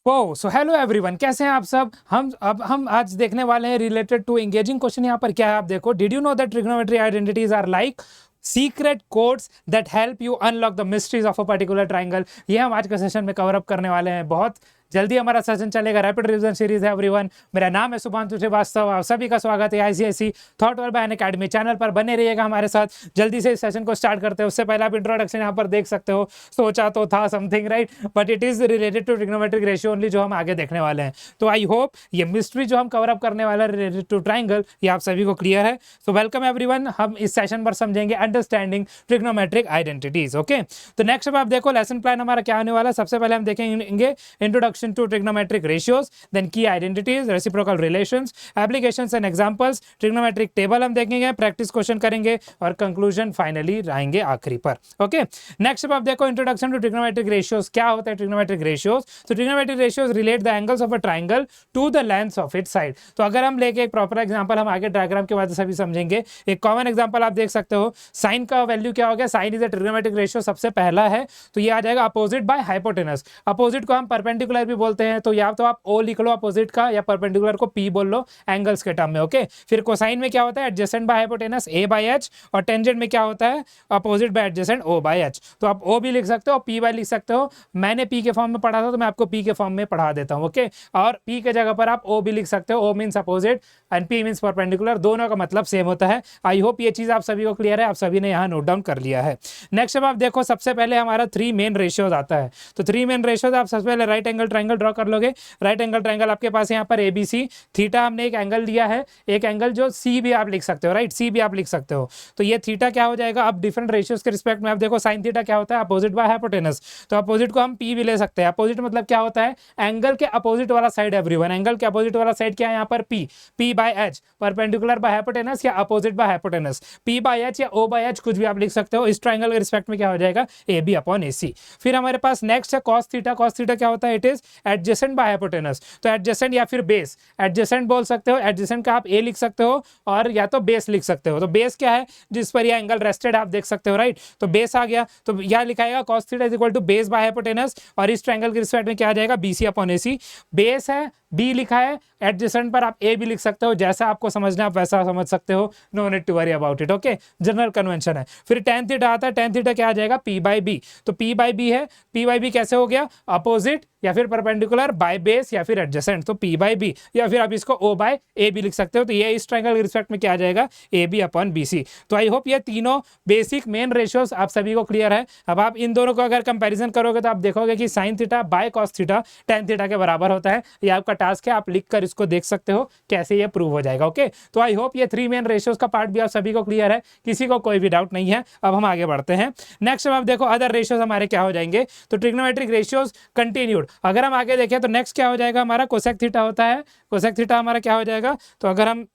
ओ so hello everyone, कैसे हैं आप सब। हम आज देखने वाले हैं रिलेटेड टू एंगेजिंग क्वेश्चन। यहाँ पर क्या है आप देखो, did you know that trigonometry identities are like secret codes that help you unlock the mysteries of a particular triangle. ये हम आज के सेशन में कवर अप करने वाले हैं। बहुत जल्दी हमारा सेशन चलेगा, रैपिड रिवीजन सीरीज है एवरीवन। मेरा नाम है शुभांशु श्रीवास्तव, आप सभी का स्वागत है ICSE thought world by Unacademy channel पर। बने रहिएगा हमारे साथ। जल्दी से इस सेशन को स्टार्ट करते हैं। उससे पहले आप इंट्रोडक्शन यहाँ पर देख सकते हो। सोचा तो था something right, but it is related to trigonometric ratio only, जो हम आगे देखने वाले हैं। तो आई होप ये मिस्ट्री जो हम कवर अप करने वाले हैं रिलेटेड टू ट्राइंगल, ये आप सभी को क्लियर है। So welcome everyone. हम इस सेशन पर समझेंगे अंडरस्टैंडिंग ट्रिग्नोमेट्रिक आइडेंटिटीज। ओके, तो नेक्स्ट अब आप देखो लेसन प्लान हमारा क्या होने वाला है। सबसे पहले हम देखेंगे introduction to trigonometric ratios, then key identities, reciprocal relations, applications and examples, trigonometric table हम देखेंगे, प्रैक्टिस क्वेश्चन करेंगे और कंक्लूजन फाइनली रहेंगे आखिरी पर। ओके, नेक्स्ट अब आप देखो इंट्रोडक्शन टू ट्रिग्नोमेट्रिक रेशियोज। क्या होता है ट्रिग्नोमेट्रिक रेशियोज? तो trigonometric ratios relate the angles of a triangle to the lengths of its side. तो अगर हम लेके एक प्रॉपर एग्जांपल हम आगे डायग्राम के बाद सभी समझेंगे। एक कॉमन एग्जांपल आप देख सकते हो, साइन का वैल्यू क्या हो गया, sine is a trigonometric ratio सबसे पहला है, तो ये आ जाएगा अपोजिट बाय हाइपोटेनस। अपोजिट को हम परपेंडिकुलर भी बोलते हैं, तो या तो आप ओ लिख लो अपोजिट का, या परपेंडिकुलर को पी बोल लो एंगल्स के टर्म में। ओके, फिर कोसाइन में क्या होता है, adjacent by hypotenuse A by H, और टेंजेंट में क्या होता है, opposite by adjacent O by H. तो आप ओ भी लिख सकते हो, पी बाय लिख सकते हो। मैंने पी के फॉर्म में पढ़ा था तो मैं आपको पी के फॉर्म में पढ़ा देता हूं। ओके, और पी के जगह पर आप ओ भी लिख सकते हो। O means opposite and P means perpendicular, दोनों का मतलब सेम होता है। आई होप ये चीज आप सभी को क्लियर है, आप सभी ने यहाँ नोट डाउन कर लिया है। नेक्स्ट अब आप देखो, सबसे पहले हमारा थ्री मेन रेशियोज आता है। तो थ्री मेन रेशियोज आप सबसे पहले राइट एंगल ट्राइंगल ड्रॉ कर लोगे। राइट एंगल ट्राइंगल आपके पास यहाँ पर एबीसी, थीटा हमने एक एंगल दिया है, एक एंगल जो सी भी आप लिख सकते हो, राइट, सी भी आप लिख सकते हो। तो ये थीटा क्या हो जाएगा, अब डिफरेंट रेशियोज के रिस्पेक्ट में आप देखो, साइन थीटा क्या होता है, अपोजिट बाय हाइपोटेनस। तो अपोजिट को हम पी भी ले सकते हैं। अपोजिट मतलब क्या होता है, एंगल के अपोजिट वाला साइड एवरीवन। एंगल के अपोजिट वाला साइड क्या है यहाँ पर, P. P by H, perpendicular by hypotenuse या opposite by hypotenuse. P by H या ओ बाय एच कुछ भी आप लिख सकते हो। इस ट्राइंगल के रिस्पेक्ट में क्या हो जाएगा, ए बी अपॉन ए सी। फिर हमारे पास नेक्स्ट है कॉस थीटा। कॉस थीटा क्या होता है, it is adjacent by hypotenuse. तो एडजेसेंट या फिर बेस, एडजेसेंट बोल सकते हो। एडजेसेंट का आप ए लिख सकते हो और या तो बेस लिख सकते हो। तो बेस क्या है, जिस पर यह एंगल रेस्टेड आप देख सकते हो, राइट। तो बेस आ गया, तो यह लिखाएगा cos theta is equal to base by hypotenuse, और इस ट्रायंगल के रिस्पेक्ट में क्या आ जाएगा, बीसी अपॉन एसी। बेस है, बी लिखा है, एडजेसेंट पर आप ए भी लिख सकते हो। जैसा आपको समझना है आप वैसा समझ सकते हो, no need to worry about it. Okay, general convention है। फिर tan थीटा आता है, tan थीटा क्या आ जाएगा, पी बाई बी। तो पी बाई बी है, पी बाई बी कैसे हो गया, अपोजिट या फिर परपेंडिकुलर बाय बेस या फिर एडजेसेंट। तो पी बाई बी, या फिर आप इसको ओ बाय ए भी लिख सकते हो। तो ये इस ट्रायंगल के रिस्पेक्ट में क्या आ जाएगा, A B upon B C. तो आई होप ये तीनों बेसिक मेन रेशियोज आप सभी को क्लियर है। अब आप इन दोनों को अगर कंपैरिजन करोगे तो आप देखोगे कि sign theta by cos theta tan theta के बराबर होता है। ये आपका टास्क है, आप लिखकर इसको देख सकते हो कैसे ये प्रूव हो जाएगा। ओके, तो आई होप ये थ्री मेन रेशियोज का पार्ट भी आप सभी को क्लियर है, किसी को कोई भी डाउट नहीं है। अब हम आगे बढ़ते हैं। नेक्स्ट अब आप देखो अदर रेशियोज हमारे क्या हो जाएंगे। तो ट्रिग्नोमेट्रिक रेशियोज कंटिन्यूड अगर हम आगे देखें तो नेक्स्ट क्या हो जाएगा हमारा, कोसेक थीटा होता है। कोसेक थीटा हमारा क्या हो जाएगा, तो अगर हम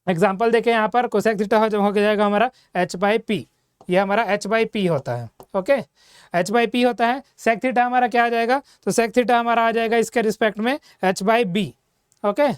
एग्जाम्पल देखें यहाँ पर, कोसेक थीटा हो जाएगा हमारा एच बाई पी। ये हमारा एच बाई पी होता है। ओके, एच बाई पी होता है। सेक थीटा हमारा क्या आ जाएगा, तो सेक थीटा हमारा आ जाएगा इसके रिस्पेक्ट में H by B. Okay,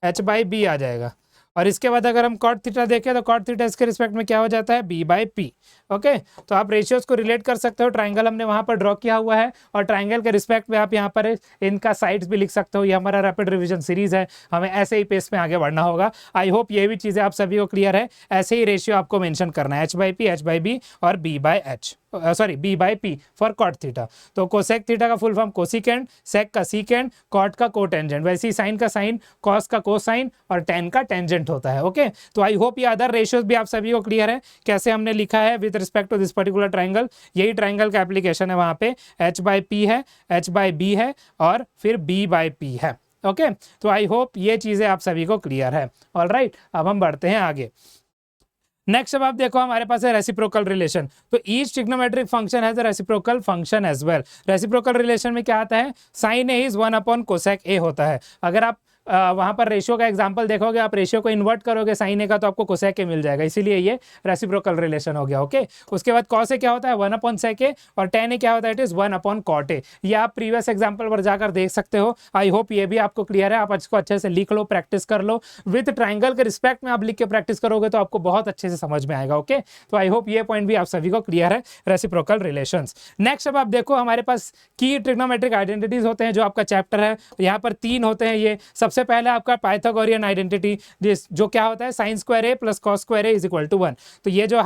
H by B आ जाएगा। और इसके बाद अगर हम कॉट थीटा देखें तो कॉट थीटा इसके रिस्पेक्ट में क्या हो जाता है, बी बाई पी। ओके, तो आप रेशियोज को रिलेट कर सकते हो। ट्राइंगल हमने वहां पर ड्रॉ किया हुआ है, और ट्राइंगल के रिस्पेक्ट में आप यहाँ पर इनका साइड्स भी लिख सकते हो। ये हमारा रैपिड रिवीजन सीरीज है, हमें ऐसे ही पेस में आगे बढ़ना होगा। आई होप ये भी चीज़ें आप सभी को क्लियर है। ऐसे ही रेशियो आपको मेंशन करना है, H by P, H by B और B by H, sorry B by P for cot theta. तो कोसेक थीटा का फुल फॉर्म कोसिकेंड, सेक का सीकेंड, कॉट का कोटेंजेंट, वैसे ही साइन का साइन, कॉस का कोसाइन और टेन का टेंजेंट होता है। ओके, तो आई होप ये अदर रेशियोज भी आप सभी को क्लियर है कैसे हमने लिखा है with respect to this particular triangle. यही ट्राइंगल का एप्लीकेशन है, वहां पे एच बाई पी है, एच बाई बी है और फिर बी बाई पी है। ओके, तो आई होप ये चीजें आप सभी को क्लियर है। ऑलराइट, अब हम बढ़ते हैं आगे। नेक्स्ट अब आप देखो हमारे पास है रेसिप्रोकल रिलेशन। तो each trigonometric function has a reciprocal function as well. Reciprocal relation में क्या आता है, sine A is 1 upon cosec A होता है। अगर आप वहाँ पर रेशियो का एग्जाम्पल देखोगे, आप रेशियो को इन्वर्ट करोगे साइन ए का तो आपको कोसेक ए मिल जाएगा, इसीलिए ये रेसिप्रोकल रिलेशन हो गया। ओके, उसके बाद कॉस ए क्या होता है 1/sec ए, और tan ए क्या होता है, इट इज 1/cot ए। ये आप प्रीवियस एग्जाम्पल पर जाकर देख सकते हो। आई होप ये भी आपको क्लियर है, आप इसको अच्छे से लिख लो, प्रैक्टिस कर लो। विद ट्राइंगल के रिस्पेक्ट में आप लिख के प्रैक्टिस करोगे तो आपको बहुत अच्छे से समझ में आएगा। ओके, तो आई होप ये पॉइंट भी आप सभी को क्लियर है, रेसिप्रोकल रिलेशंस। नेक्स्ट अब आप देखो, हमारे पास की ट्रिग्नोमेट्रिक आइडेंटिटीज होते हैं, जो आपका चैप्टर है यहाँ पर 3 होते हैं। ये सबसे पहले आपका पाइथागोरियन आइडेंटिटी, जो क्या होता है sin square A plus cos square A is equal to 1। तो ये जो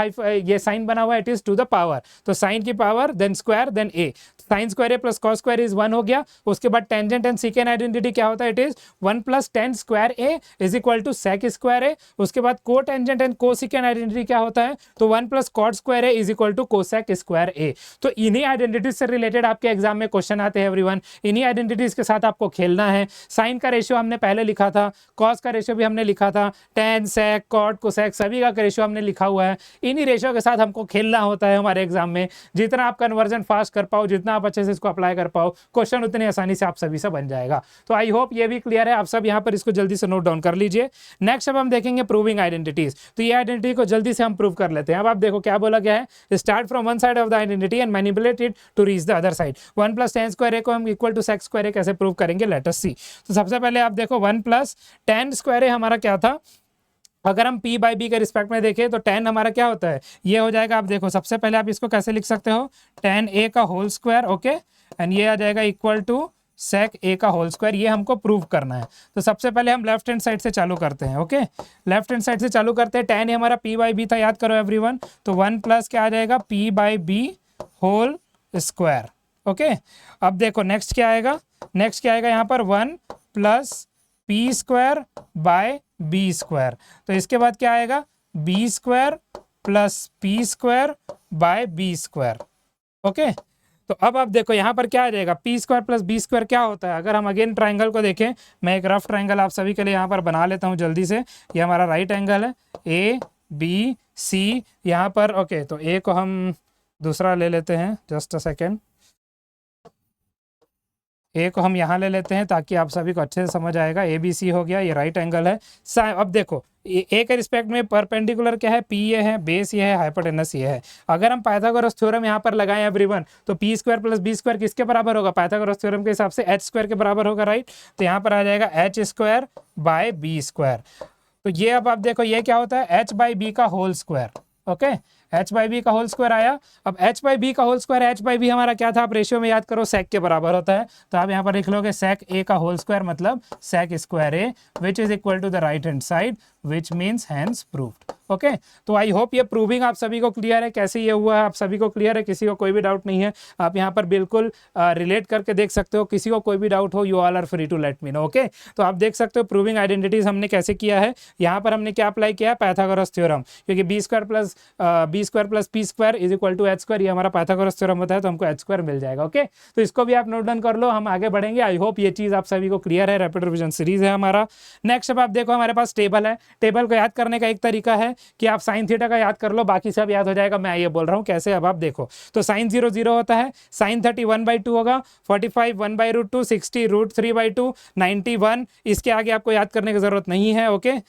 ये साइन बना हुआ है it is to the power, तो साइन की power then square then A, sin square A plus cos square is 1 हो गया। उसके बाद टेंजेंट एंड सीकेंट आइडेंटिटी क्या होता है, it is 1 + tan square A is equal to sec square A. उसके बाद को टेंजेंट एंड को सीकेंट आइडेंटिटी क्या होता है, तो 1 + cot square A is equal to cosec square A. तो इन्हीं आइडेंटिटीज से रिलेटेड आपके एग्जाम में क्वेश्चन आते हैं एवरीवन, इन्हीं आइडेंटिटीज के साथ आपको खेलना है। साइन का रेशियो हमने पहले लिखा था, कॉस का रेशियो भी हमने लिखा था, tan sec cot cosec सभी का रेशियो हमने लिखा हुआ है। इन्हीं रेशियो के साथ हमको खेलना होता है हमारे एग्जाम में। जितना आप कन्वर्जन फास्ट कर पाओ, जितना आप अच्छे से इसको अप्लाई कर पाओ, क्वेश्चन उतनी आसानी से आप सभी से बन जाएगा। तो आई होप ये भी क्लियर है, आप सब यहाँ पर इसको जल्दी से नोट डाउन कर लीजिए। नेक्स्ट अब हम देखेंगे प्रूविंग आइडेंटिटीज। तो ये आइडेंटिटी को जल्दी से हम प्रूव कर लेते हैं। अब आप देखो क्या बोला गया है, start from one side of the identity and manipulate it to reach the other side. 1 + tan square A को हम equal to sec square A कैसे प्रूव करेंगे, लेट अस सी। तो सबसे पहले आप देखो 1 + tan स्क्वायर ए हमारा क्या था, अगर हम p/b के रिस्पेक्ट में देखें तो tan हमारा क्या होता है, ये हो जाएगा। आप देखो सबसे पहले आप इसको कैसे लिख सकते हो, tan a का होल स्क्वायर, ओके, एंड ये आ जाएगा इक्वल टू sec a का होल स्क्वायर। ये हमको प्रूव करना है। तो सबसे पहले हम लेफ्ट हैंड साइड से चालू करते हैं। ओके, लेफ्ट हैंड साइड से चालू करते हैं। tan a हमारा p/b था, याद करो एवरीवन। तो 1 + क्या आ जाएगा, p/b होल स्क्वायर। ओके, अब देखो नेक्स्ट क्या आएगा, नेक्स्ट क्या आएगा यहाँ पर 1 + p square by B square. तो इसके बाद क्या आएगा, B square plus P square by B square. Okay, तो अब आप देखो यहाँ पर क्या आ जाएगा, P square plus B square क्या होता है। अगर हम अगेन ट्राइंगल को देखें, मैं एक रफ ट्राइंगल आप सभी के लिए यहाँ पर बना लेता हूँ जल्दी से। ये हमारा राइट एंगल है, ए बी सी यहाँ पर। ओके, तो ए को हम दूसरा ले लेते हैं, जस्ट अ सेकेंड। ए को हम यहाँ ले लेते हैं ताकि आप सभी को अच्छे से समझ आएगा। ए बी सी हो गया, ये राइट एंगल है। अब देखो ए के रिस्पेक्ट में परपेंडिकुलर क्या है, पी ये है, बेस ये है, हाइपोटेनस ये है। अगर हम पाइथागोरस थ्योरम यहाँ पर लगाएं एवरीवन, तो P square plus B square किसके बराबर होगा, पाइथागोरस थ्योरम के हिसाब से एच स्क्वायर के बराबर होगा, राइट। तो यहाँ पर आ जाएगा H square by B square. तो ये अब आप देखो ये क्या होता है, एच बाई बी का whole square. Okay, H by B का होल स्क्वायर आया। अब एच बाई बी का whole square, H by B हमारा क्या था, आप रेशियो में याद करो, सेक के बराबर होता है। तो आप यहाँ पर लिख लोगे सेक ए का होल स्क्वायर मतलब sec square A, which is equal to the right hand side, which means hence proved. Okay, तो आई होप ये प्रूविंग आप सभी को क्लियर है, कैसे ये हुआ है आप सभी को क्लियर है, किसी को कोई भी डाउट नहीं है। आप यहाँ पर बिल्कुल रिलेट करके देख सकते हो, किसी को कोई भी डाउट हो you all are free to let me know. Okay, तो आप देख सकते हो प्रूविंग आइडेंटिटीज हमने कैसे किया है। यहाँ पर हमने क्या अप्लाई किया है, पाइथागोरस थ्योरम, क्योंकि B square plus P square is equal to H square, ये हमारा पाइथागोरस थ्योरम होता है, तो हमको एच स्क्वायर मिल जाएगा। ओके, तो इसको भी आप नोट डाउन कर लो, हम आगे बढ़ेंगे। आई होप ये चीज़ आप सभी को क्लियर है। रैपिड रिवीजन सीरीज है हमारा। नेक्स्ट अब आप देखो हमारे पास टेबल है। टेबल को याद करने का एक तरीका है कि आप साइन थीटा का याद कर लो, बाकी सब याद हो जाएगा। मैं ये बोल रहा हूँ कैसे, अब आप देखो। तो साइन 0 0 होता है, साइन 30 1/2 होगा, 45 1/√2, 60 √3/2, 91। इसके आगे आपको याद करने की जरूरत नहीं है। ओके,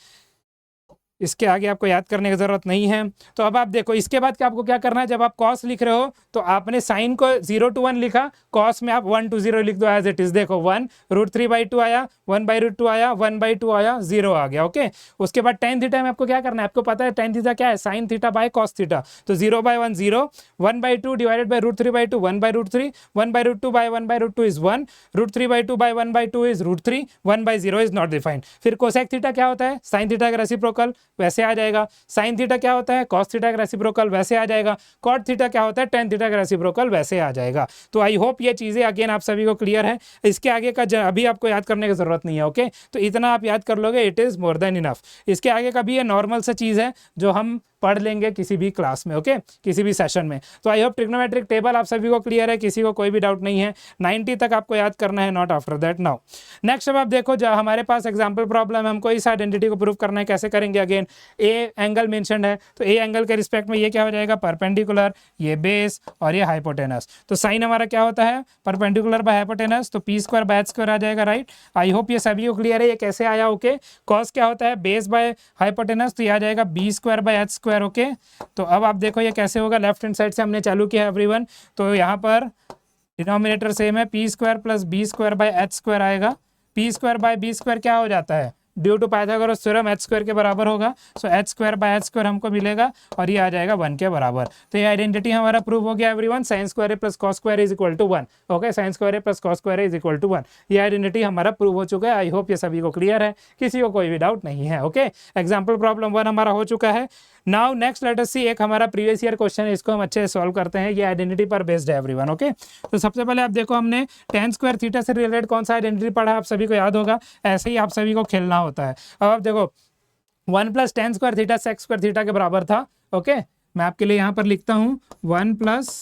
इसके आगे आपको याद करने की जरूरत नहीं है। तो अब आप देखो इसके बाद क्या आपको क्या करना है, जब आप कॉस लिख रहे हो तो आपने साइन को 0 to 1 लिखा, कॉस में आप 1 to 0 लिख दो एज इट इज। देखो 1 √3/2 आया, 1/√2 आया, 1/2 आया, 0 आ गया। ओके, उसके बाद tan थीटा में आपको क्या करना है, आपको पता है tan थीटा क्या है, sine theta by cos theta. तो 0/1 0, 1/2 divided by √3/2 1/√3, 1/√2 by 1/√2 is 1, √3/2 by 1/2 is √3, 1/0 is not defined. फिर कोसेक थीटा क्या होता है, साइन थीटा का रेसिप्रोकल, वैसे आ जाएगा। साइन थीटा क्या होता है, कॉस थीटा का रेसिप्रोकल, वैसे आ जाएगा। कॉट थीटा क्या होता है, टेन थीटा का रेसिप्रोकल, वैसे आ जाएगा। तो आई होप ये चीज़ें अगेन आप सभी को क्लियर है। इसके आगे का अभी आपको याद करने की जरूरत नहीं है। ओके, तो इतना आप याद कर लोगे, it is more than enough. इसके आगे का भी ये नॉर्मल सा चीज़ है जो हम पढ़ लेंगे किसी भी क्लास में, ओके, किसी भी सेशन में। तो आई होप ट्रिग्नोमेट्रिक टेबल आप सभी को क्लियर है, किसी को कोई भी डाउट नहीं है। 90 तक आपको याद करना है, not after that. Now next अब आप देखो, जब हमारे पास एग्जाम्पल प्रॉब्लम है, हमको इस आइडेंटिटी को प्रूव करना है, कैसे करेंगे? अगेन ए एंगल मेंशन्ड है, तो ए एंगल के रिस्पेक्ट में ये क्या हो जाएगा? परपेंडिकुलर, ये बेस और ये हाइपोटेनस। तो साइन हमारा क्या होता है? परपेंडिकुलर बाय हाइपोटेनस, तो P square by H square आ जाएगा, राइट। आई होप ये सभी को क्लियर है, ये कैसे आया? ओके, कॉस क्या होता है? बेस बाय हाइपोटेनस, तो ये आ जाएगा B square by H square, okay. तो अब आप देखो ये कैसे होगा, लेफ्ट हैंड साइड से हमने चालू किया है एवरीवन, तो यहाँ पर डिनोमिनेटर सेम है, P square plus B square by H square आएगा। P square by B square क्या हो जाता है? Due to Pythagoras theorem H square के बराबर होगा, so H square by H square हमको मिलेगा और ये आ जाएगा 1 के बराबर। तो ये आइडेंटिटी हमारा प्रूव हो गया everyone, sine square A plus cos square is equal to 1, okay, sine square A plus cos square is equal to 1, ये आइडेंटिटी हमारा प्रूव हो चुका है। आई होप ये सभी को क्लियर है, किसी को कोई भी डाउट नहीं है, ओके। एग्जाम्पल प्रॉब्लम 1 हमारा हो चुका है। नाउ नेक्स्ट लेट अस सी, एक हमारा प्रीवियस ईयर क्वेश्चन है, इसको हम अच्छे से सॉल्व करते हैं, ये आइडेंटिटी पर बेस्ड है एवरीवन, ओके। तो सबसे पहले आप देखो, हमने tan स्क्वायर थीटा से रिलेटेड कौन सा आइडेंटिटी पढ़ा, आप सभी को याद होगा, ऐसे ही आप सभी को खेलना होता है। अब आप देखो 1 plus tan square theta sec square theta के बराबर था, ओके। मैं आपके लिए यहाँ पर लिखता हूँ 1 plus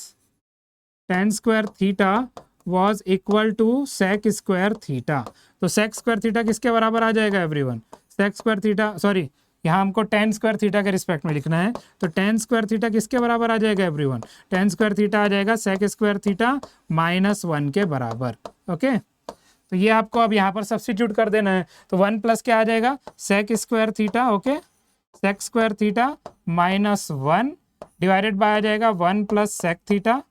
tan square theta was equal to sec square theta. तो sec स्क्वायर थीटा किसके बराबर आ जाएगा everyone? sec square theta, sorry यहाँ हमको tan स्क्वायर थीटा के रिस्पेक्ट में लिखना है, तो tan स्क्वायर थीटा किसके बराबर आ जाएगा एवरीवन? tan स्क्वायर थीटा आ जाएगा sec स्क्वायर थीटा -1 के बराबर, ओके। तो ये आपको अब यहाँ पर सब्स्टिट्यूट कर देना है, तो 1 प्लस क्या आ जाएगा? sec square theta, okay, sec square theta -1 divided by आ जाएगा 1 प्लस sec थीटा,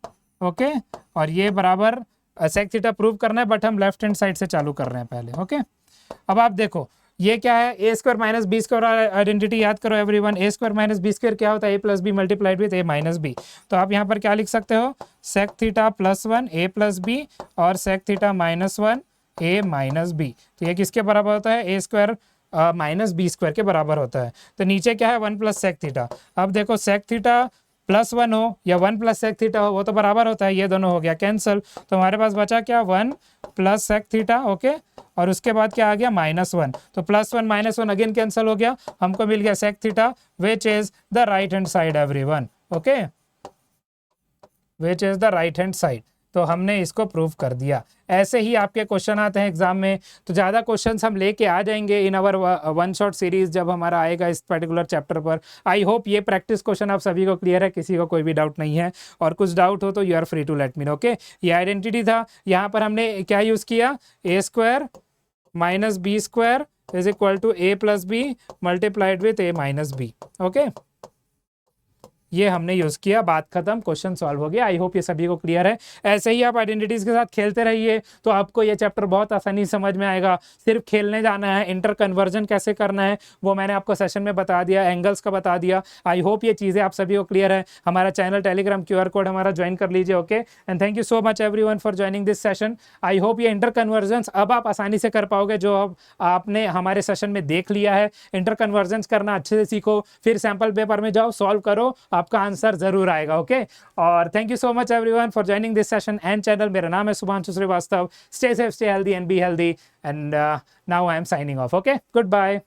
ओके। और ये बराबर sec थीटा प्रूव करना है, बट हम लेफ्ट हैंड साइड से चालू कर रहे हैं पहले, ओके। अब आप देखो ये क्या है? A square minus B square identity याद करो everyone. A square minus B square क्या होता है? A plus B multiplied with A minus B. तो आप यहाँ पर क्या लिख सकते हो? Sec theta +1 A plus B और sec theta -1 A minus B. तो ये किसके बराबर होता है? A square minus B square के बराबर होता है। तो नीचे क्या है? 1 प्लस सेक थीटा। अब देखो सेक थीटा +1 हो या 1 प्लस सेक थीटा हो, वो तो बराबर होता है, ये दोनों हो गया कैंसिल। तो हमारे पास बचा क्या? 1 प्लस सेक थीटा, ओके, और उसके बाद क्या आ गया? -1। तो +1 -1 अगेन कैंसिल हो गया, हमको मिल गया sec theta which is the right hand side everyone, okay, which is the right hand side. तो हमने इसको प्रूव कर दिया। ऐसे ही आपके क्वेश्चन आते हैं एग्जाम में, तो ज़्यादा क्वेश्चंस हम लेके आ जाएंगे इन अवर वन शॉट सीरीज जब हमारा आएगा इस पर्टिकुलर चैप्टर पर। आई होप ये प्रैक्टिस क्वेश्चन आप सभी को क्लियर है, किसी को कोई भी डाउट नहीं है, और कुछ डाउट हो तो you are free to let me know, okay. ये आइडेंटिटी था, यहाँ पर हमने क्या यूज़ किया? A square minus B square is equal to A plus B multiplied with A minus B, okay. ये हमने यूज़ किया, बात खत्म, क्वेश्चन सॉल्व हो गया। आई होप ये सभी को क्लियर है। ऐसे ही आप आइडेंटिटीज़ के साथ खेलते रहिए तो आपको ये चैप्टर बहुत आसानी समझ में आएगा। सिर्फ खेलने जाना है, इंटर कन्वर्जन कैसे करना है वो मैंने आपको सेशन में बता दिया, एंगल्स का बता दिया। आई होप ये चीज़ें आप सभी को क्लियर है। हमारा चैनल टेलीग्राम QR कोड हमारा ज्वाइन कर लीजिए, okay. And thank you so much everyone for joining this session. I hope ये इंटर कन्वर्जन्स अब आप आसानी से कर पाओगे, जो अब आपने हमारे सेशन में देख लिया है। इंटर कन्वर्जन्स करना अच्छे से सीखो, फिर सैम्पल पेपर में जाओ, सॉल्व करो, आपका आंसर जरूर आएगा, ओके। और thank you so much everyone for joining this session and channel. मेरा नाम है Shubhanshu Srivastava. Stay safe, stay healthy and be healthy, and now I am signing off, okay. Good bye.